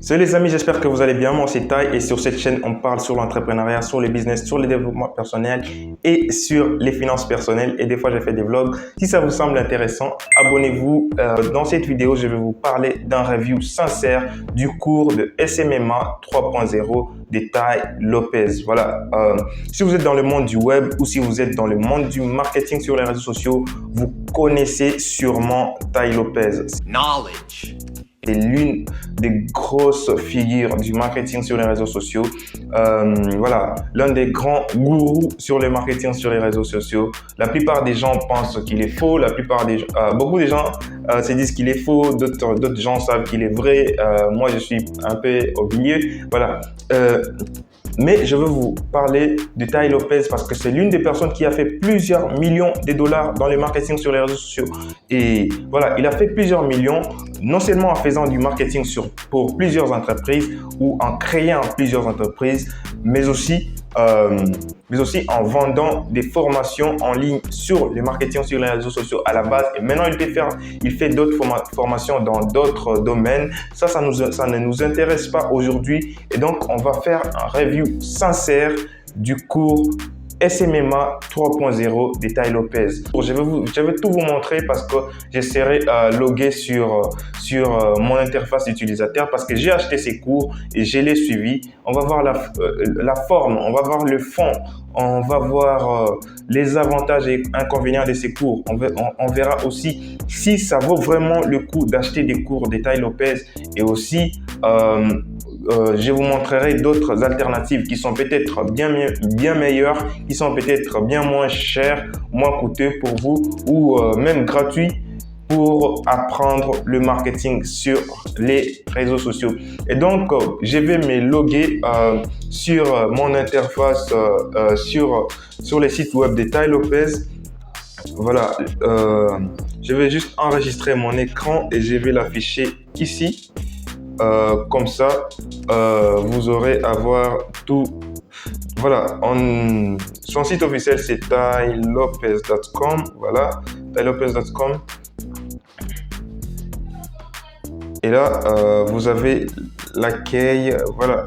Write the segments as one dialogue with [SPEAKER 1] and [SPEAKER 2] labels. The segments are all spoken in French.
[SPEAKER 1] Salut les amis, j'espère que vous allez bien. Moi c'est Tai et sur cette chaîne on parle sur l'entrepreneuriat, sur les business, sur le développement personnel et sur les finances personnelles, et des fois j'ai fait des vlogs. Si ça vous semble intéressant, abonnez-vous. Dans cette vidéo je vais vous parler d'un review sincère du cours de SMMA 3.0 de Tai Lopez. Voilà, si vous êtes dans le monde du web ou si vous êtes dans le monde du marketing sur les réseaux sociaux, vous connaissez sûrement Tai Lopez.
[SPEAKER 2] Knowledge.
[SPEAKER 1] C'est l'une des grosses figures du marketing sur les réseaux sociaux. Voilà, l'un des grands gourous sur le marketing sur les réseaux sociaux. La plupart des gens pensent qu'il est faux. Beaucoup de gens se disent qu'il est faux. D'autres gens savent qu'il est vrai. Moi, je suis un peu au milieu. Voilà. Mais je veux vous parler de Tai Lopez parce que c'est l'une des personnes qui a fait plusieurs millions de dollars dans le marketing sur les réseaux sociaux. Et voilà, il a fait plusieurs millions, non seulement en faisant du marketing pour plusieurs entreprises ou en créant plusieurs entreprises, mais aussi en vendant des formations en ligne sur le marketing sur les réseaux sociaux à la base. Et maintenant, il fait d'autres formations dans d'autres domaines. Ça ne nous intéresse pas aujourd'hui. Et donc, on va faire un review sincère du cours SMMA 3.0 de Tai Lopez. Je vais tout vous montrer parce que je serai logué sur mon interface utilisateur parce que j'ai acheté ces cours et je l'ai suivi. On va voir la forme, on va voir le fond, on va voir les avantages et inconvénients de ces cours. On verra aussi si ça vaut vraiment le coup d'acheter des cours de Tai Lopez, et aussi je vous montrerai d'autres alternatives qui sont peut-être bien meilleures, qui sont peut-être bien moins chères, moins coûteux pour vous, ou même gratuits pour apprendre le marketing sur les réseaux sociaux. Et donc, je vais me loguer sur mon interface sur les sites web de Tai Lopez. Voilà, je vais juste enregistrer mon écran et je vais l'afficher ici. Comme ça, vous aurez à voir tout. Voilà, son site officiel c'est tailopez.com. Voilà, tailopez.com. Et là, vous avez l'accueil. Voilà,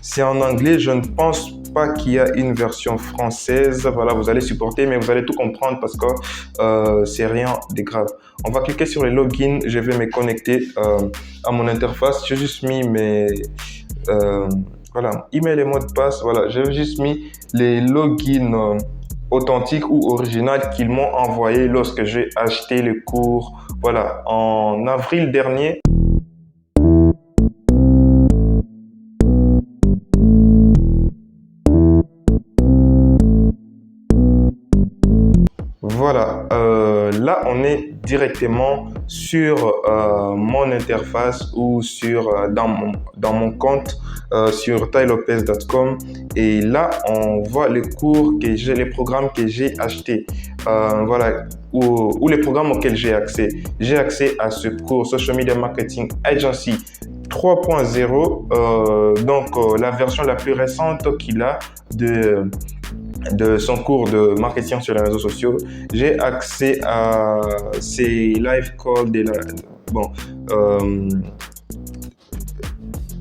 [SPEAKER 1] c'est en anglais. Je ne pense pas qu'il y a une version française. Voilà, vous allez supporter, mais vous allez tout comprendre parce que c'est rien de grave. On va cliquer sur les logins. Je vais me connecter à mon interface. J'ai juste mis mes voilà, email et mot de passe. Voilà, j'ai juste mis les logins authentiques ou originales qu'ils m'ont envoyé lorsque j'ai acheté le cours. Voilà, en avril dernier. Voilà, là on est directement sur mon interface ou dans mon compte sur tailopez.com, et là on voit les cours les programmes que j'ai achetés, voilà, ou les programmes auxquels j'ai accès. J'ai accès à ce cours Social Media Marketing Agency 3.0, donc la version la plus récente qu'il a de son cours de marketing sur les réseaux sociaux. J'ai accès à ces live calls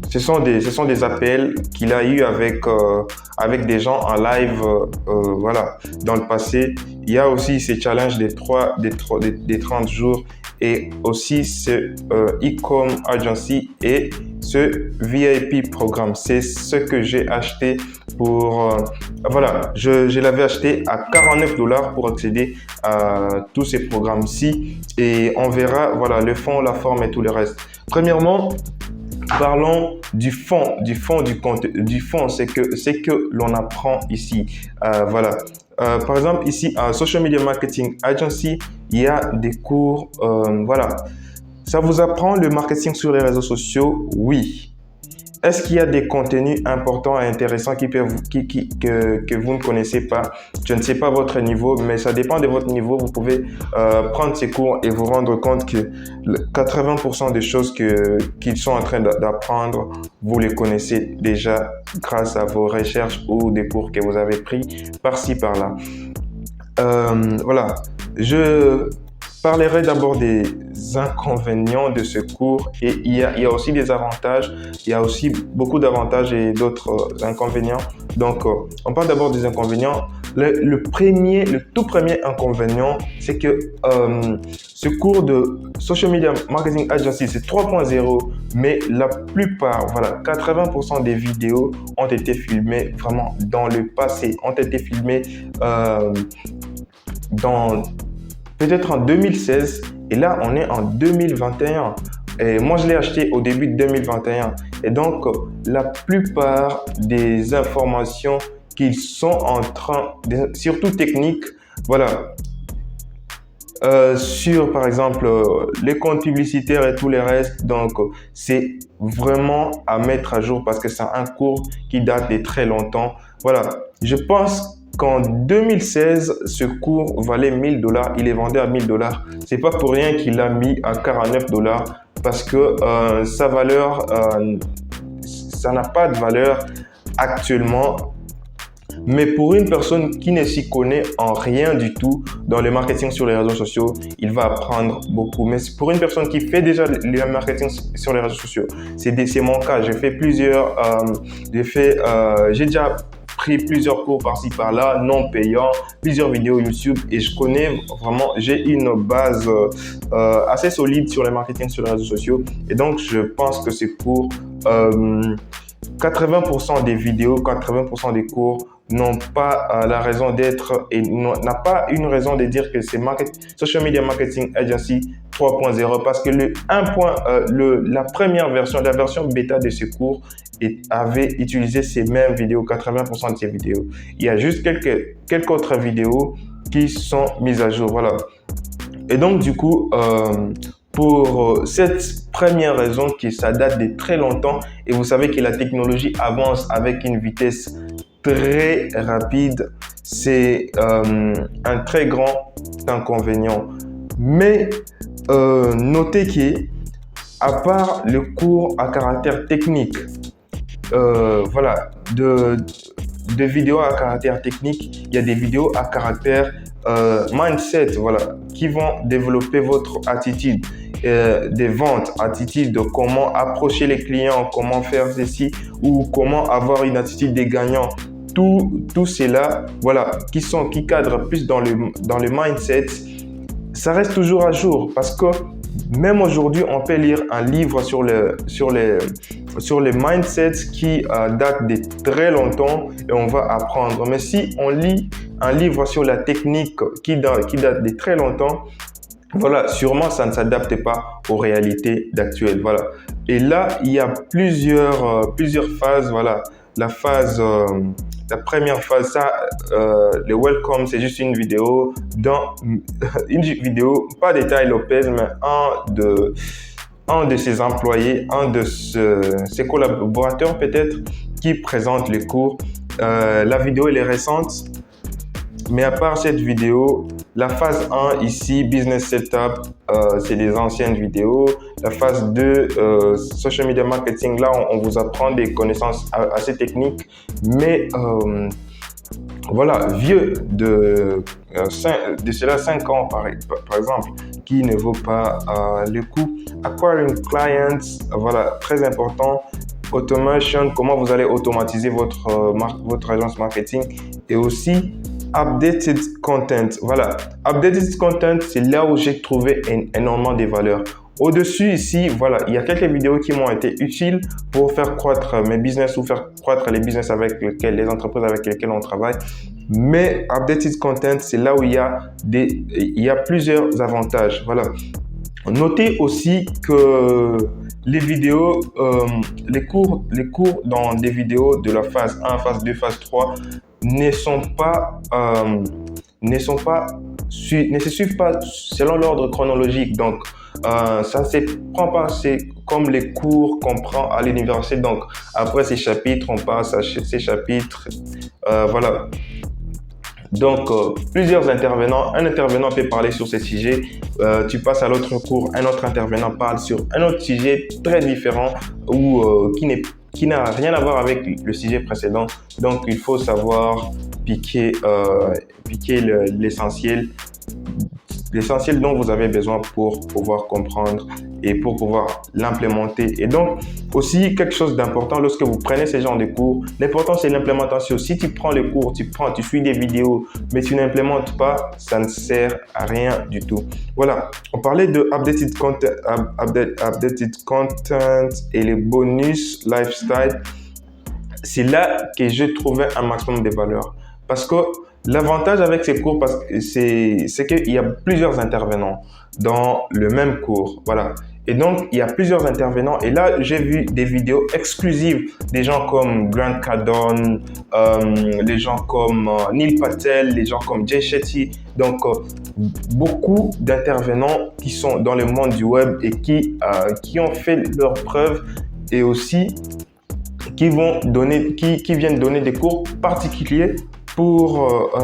[SPEAKER 1] ce sont des appels qu'il a eu avec des gens en live, voilà, dans le passé. Il y a aussi ces challenges des 30 jours, et aussi ce e-com agency et ce VIP programme. C'est ce que j'ai acheté pour voilà, je l'avais acheté à 49 $ pour accéder à tous ces programmes-ci, et on verra, voilà, le fond, la forme et tout le reste. Premièrement, parlons du fond, c'est que l'on apprend ici. Voilà. Par exemple, ici, à Social Media Marketing Agency, il y a des cours. Voilà. Ça vous apprend le marketing sur les réseaux sociaux? Oui. Est-ce qu'il y a des contenus importants et intéressants que vous ne connaissez pas? Je ne sais pas votre niveau, mais ça dépend de votre niveau. Vous pouvez prendre ces cours et vous rendre compte que 80% des choses qu'ils sont en train d'apprendre, vous les connaissez déjà grâce à vos recherches ou des cours que vous avez pris par-ci, par-là. Voilà, parlerai d'abord des inconvénients de ce cours et il y a aussi des avantages, il y a aussi beaucoup d'avantages et d'autres inconvénients. Donc, on parle d'abord des inconvénients. Le tout premier inconvénient, c'est que ce cours de Social Media Marketing Agency, c'est 3.0, mais la plupart, voilà, 80% des vidéos ont été filmées vraiment dans le passé, ont été filmées peut-être en 2016 et là on est en 2021 et moi je l'ai acheté au début de 2021 et donc la plupart des informations qu'ils sont en train, surtout techniques, voilà, sur par exemple les comptes publicitaires et tous les restes, donc c'est vraiment à mettre à jour parce que c'est un cours qui date de très longtemps. Voilà, je pense qu'en 2016, ce cours valait $1000, il est vendu à $1000. C'est pas pour rien qu'il l'a mis à $49 parce que sa valeur, ça n'a pas de valeur actuellement. Mais pour une personne qui ne s'y connaît en rien du tout dans le marketing sur les réseaux sociaux, il va apprendre beaucoup. Mais pour une personne qui fait déjà le marketing sur les réseaux sociaux, c'est mon cas. J'ai fait j'ai déjà pris plusieurs cours par-ci par-là, non payants, plusieurs vidéos YouTube et je connais vraiment, j'ai une base assez solide sur le marketing sur les réseaux sociaux et donc je pense que ces cours, 80% des vidéos, 80% des cours n'ont pas la raison d'être et n'a pas une raison de dire que c'est Social Media Marketing Agency 3.0 parce que la première version, la version bêta de ce cours avait utilisé ces mêmes vidéos, 80% de ces vidéos. Il y a juste quelques autres vidéos qui sont mises à jour, voilà. Et donc du coup, pour cette première raison que ça date de très longtemps et vous savez que la technologie avance avec une vitesse très rapide, c'est un très grand inconvénient. Mais notez qu'à part le cours à caractère technique, voilà, de vidéos à caractère technique, il y a des vidéos à caractère mindset, voilà, qui vont développer votre attitude des ventes, attitude de comment approcher les clients, comment faire ceci ou comment avoir une attitude des gagnants. Tout cela, voilà, qui cadrent plus dans le mindset, ça reste toujours à jour parce que même aujourd'hui, on peut lire un livre sur les mindsets qui date de très longtemps et on va apprendre. Mais si on lit un livre sur la technique qui date de très longtemps, voilà, sûrement ça ne s'adapte pas aux réalités d'actuelles. Voilà. Et là, il y a plusieurs phases. Voilà, la première phase, le welcome, c'est juste une vidéo pas de Ty Lopez, mais un de ses employés, un de ses collaborateurs peut-être, qui présente les cours. La vidéo, elle est récente, mais à part cette vidéo, la phase 1 ici, Business Setup, c'est des anciennes vidéos. La phase 2, Social Media Marketing, là, on vous apprend des connaissances assez techniques, mais voilà, vieux de cela 5 ans par exemple, qui ne vaut pas le coup. Acquiring clients, voilà, très important. Automation, comment vous allez automatiser votre agence marketing et aussi updated content. Voilà, updated content, c'est là où j'ai trouvé énormément de valeur. Au-dessus ici, voilà, il y a quelques vidéos qui m'ont été utiles pour faire croître mes business ou faire croître les business les entreprises avec lesquelles on travaille. Mais updated content, c'est là où il y a plusieurs avantages. Voilà. Notez aussi que les vidéos, les cours dans des vidéos de la phase 1, phase 2, phase 3 ne se suivent pas selon l'ordre chronologique. Donc, ça ne se prend pas, c'est comme les cours qu'on prend à l'université. Donc, après ces chapitres, on passe à ces chapitres. Voilà. Donc, plusieurs intervenants. Un intervenant peut parler sur ce sujet. Tu passes à l'autre cours. Un autre intervenant parle sur un autre sujet très différent ou qui n'a rien à voir avec le sujet précédent. Donc, il faut savoir piquer l'essentiel l'essentiel dont vous avez besoin pour pouvoir comprendre et pour pouvoir l'implémenter. Et donc, aussi, quelque chose d'important lorsque vous prenez ce genre de cours, l'important c'est l'implémentation. Si tu prends les cours, tu suis des vidéos, mais tu n'implémentes pas, ça ne sert à rien du tout. Voilà, on parlait de updated content et les bonus lifestyle. C'est là que je trouvais un maximum de valeur. Parce que l'avantage avec ces cours, c'est qu'il y a plusieurs intervenants dans le même cours. Voilà. Et donc, il y a plusieurs intervenants. Et là, j'ai vu des vidéos exclusives des gens comme Grant Cardone, les gens comme Neil Patel, les gens comme Jay Shetty. Donc, beaucoup d'intervenants qui sont dans le monde du web et qui ont fait leurs preuves et aussi qui viennent donner des cours particuliers pour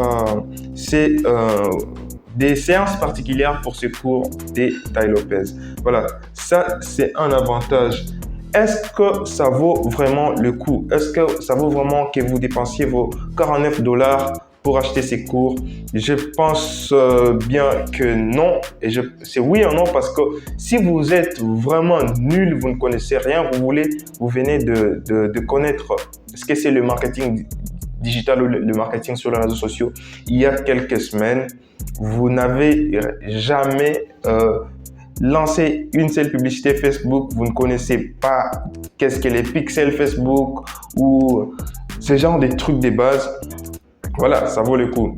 [SPEAKER 1] des séances particulières pour ce cours des Tai Lopez. Voilà, ça c'est un avantage. Est-ce que ça vaut vraiment le coup? Est-ce que ça vaut vraiment que vous dépensiez vos $49 pour acheter ces cours? Je pense bien que non. Et c'est oui ou non parce que si vous êtes vraiment nul, vous ne connaissez rien, vous venez de connaître ce que c'est le marketing digital ou le marketing sur les réseaux sociaux il y a quelques semaines, vous n'avez jamais lancé une seule publicité Facebook, vous ne connaissez pas qu'est-ce que les pixels Facebook ou ce genre de trucs de base. Voilà, ça vaut le coup.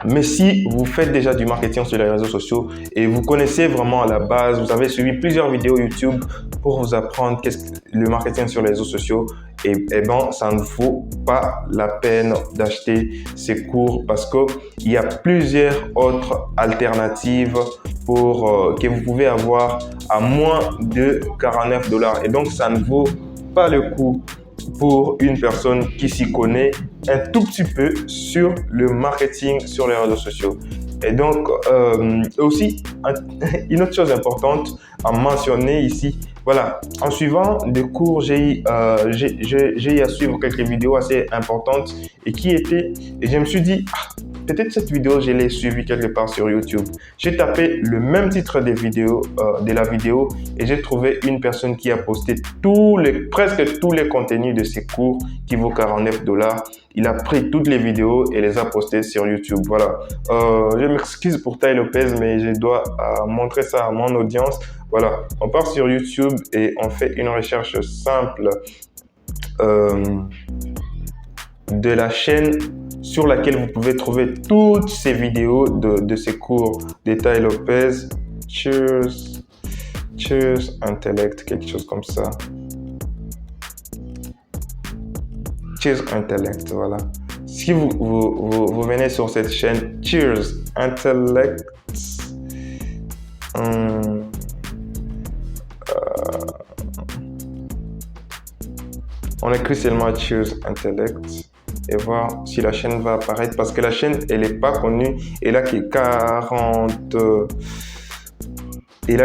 [SPEAKER 1] Mais si vous faites déjà du marketing sur les réseaux sociaux et vous connaissez vraiment la base, vous avez suivi plusieurs vidéos YouTube pour vous apprendre qu'est-ce que le marketing sur les réseaux sociaux, et ben, ça ne vaut pas la peine d'acheter ces cours parce qu'il y a plusieurs autres alternatives que vous pouvez avoir à moins de $49. Et donc, ça ne vaut pas le coup pour une personne qui s'y connaît un tout petit peu sur le marketing sur les réseaux sociaux. Et donc, aussi, une autre chose importante à mentionner ici, voilà, en suivant des cours, j'ai eu à suivre quelques vidéos assez importantes et je me suis dit, peut-être cette vidéo, je l'ai suivie quelque part sur YouTube. J'ai tapé le même titre de la vidéo et j'ai trouvé une personne qui a posté presque tous les contenus de ses cours qui vaut $49. Il a pris toutes les vidéos et les a postées sur YouTube. Voilà. Je m'excuse pour Tai Lopez, mais je dois montrer ça à mon audience. Voilà. On part sur YouTube et on fait une recherche simple de la chaîne sur laquelle vous pouvez trouver toutes ces vidéos de ces cours de Tai Lopez. Cheers Intellect, quelque chose comme ça. Cheers Intellect, voilà. Si vous venez sur cette chaîne, Cheers Intellect, on écrit seulement Cheers Intellect et voir si la chaîne va apparaître parce que la chaîne, elle n'est pas connue. Elle a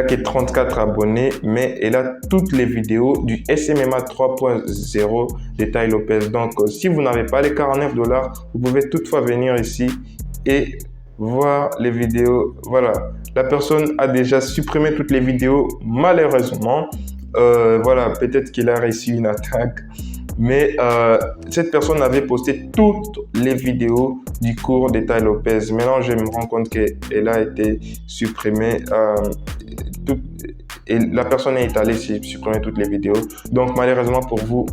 [SPEAKER 1] que 34 abonnés, mais elle a toutes les vidéos du SMMA 3.0 de Tai Lopez. Donc, si vous n'avez pas les $49, vous pouvez toutefois venir ici et voir les vidéos. Voilà, la personne a déjà supprimé toutes les vidéos, malheureusement. Voilà, peut-être qu'il a reçu une attaque. Mais cette personne avait posté toutes les vidéos du cours de Tai Lopez. Maintenant, je me rends compte qu'elle a été supprimée. Et la personne est allée supprimer toutes les vidéos. Donc, malheureusement pour vous,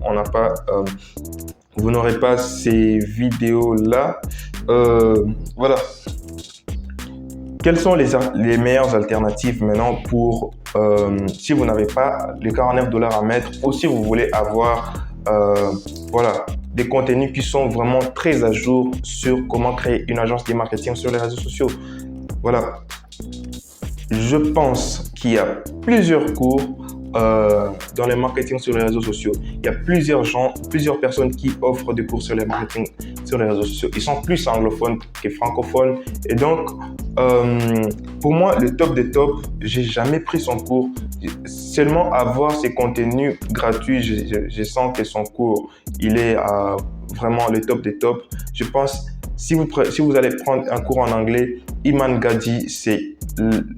[SPEAKER 1] vous n'aurez pas ces vidéos-là. Voilà. Quelles sont les meilleures alternatives maintenant pour si vous n'avez pas les $49 à mettre ou si vous voulez avoir voilà, des contenus qui sont vraiment très à jour sur comment créer une agence de marketing sur les réseaux sociaux. Voilà. Je pense qu'il y a plusieurs cours dans le marketing sur les réseaux sociaux. Il y a plusieurs personnes qui offrent des cours sur le marketing sur les réseaux sociaux. Ils sont plus anglophones que francophones. Et donc, pour moi, le top des tops, j'ai jamais pris son cours. Seulement avoir ses contenus gratuits, je sens que son cours, il est vraiment le top des tops. Je pense, si vous allez prendre un cours en anglais, Iman Gadi, c'est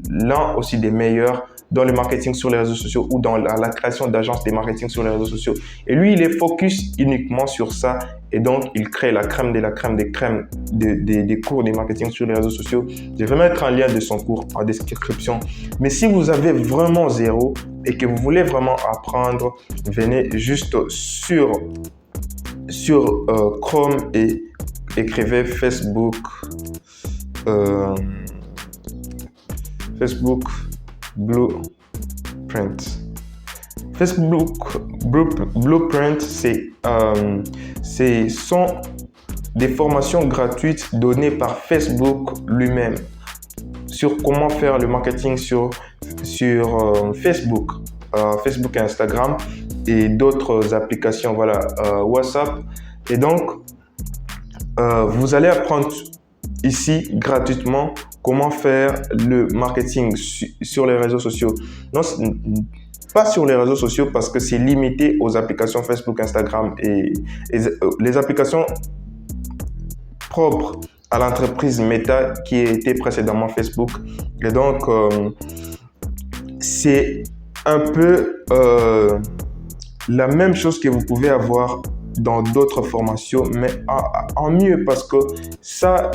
[SPEAKER 1] l'un aussi des meilleurs dans le marketing sur les réseaux sociaux ou dans la création d'agences de marketing sur les réseaux sociaux. Et lui, il est focus uniquement sur ça. Et donc, il crée la crème de la crème des crèmes des cours de marketing sur les réseaux sociaux. Je vais mettre un lien de son cours en description. Mais si vous avez vraiment zéro et que vous voulez vraiment apprendre, venez juste sur Chrome et écrivez Facebook Blueprint. Facebook Blueprint, ce sont des formations gratuites données par Facebook lui-même sur comment faire le marketing sur Facebook, Facebook et Instagram et d'autres applications, voilà, WhatsApp. Et donc, vous allez apprendre ici gratuitement comment faire le marketing sur les réseaux sociaux. Non, pas sur les réseaux sociaux parce que c'est limité aux applications Facebook, Instagram et les applications propres à l'entreprise Meta qui était précédemment Facebook. Et donc, c'est un peu la même chose que vous pouvez avoir dans d'autres formations, mais en mieux parce que ça,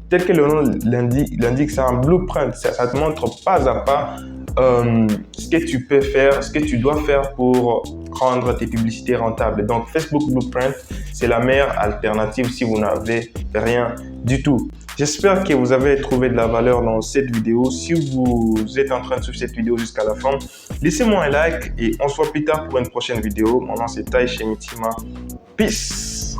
[SPEAKER 1] tel que le nom l'indique, c'est un blueprint. Ça te montre pas à pas ce que tu peux faire, ce que tu dois faire pour rendre tes publicités rentables. Donc, Facebook Blueprint, c'est la meilleure alternative si vous n'avez rien du tout. J'espère que vous avez trouvé de la valeur dans cette vidéo. Si vous êtes en train de suivre cette vidéo jusqu'à la fin, laissez-moi un like et on se voit plus tard pour une prochaine vidéo. Mon nom c'est Tai chez Mitima. Peace!